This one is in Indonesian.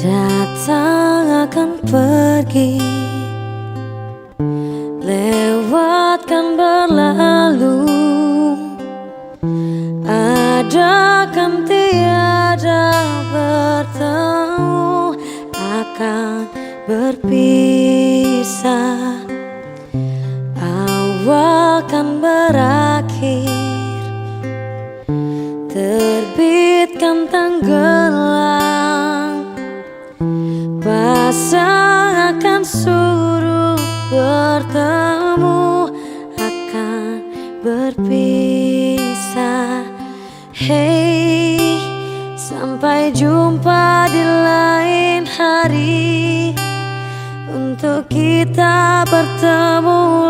Datang akan pergi, lewatkan berlalu, ada kan tiada bertemu, akan berpisah, awal kan berakhir, terbitkan tenggelam, pasang akan suruh bertemu, akan berpisah. Hey, sampai jumpa di lain hari, untuk kita bertemu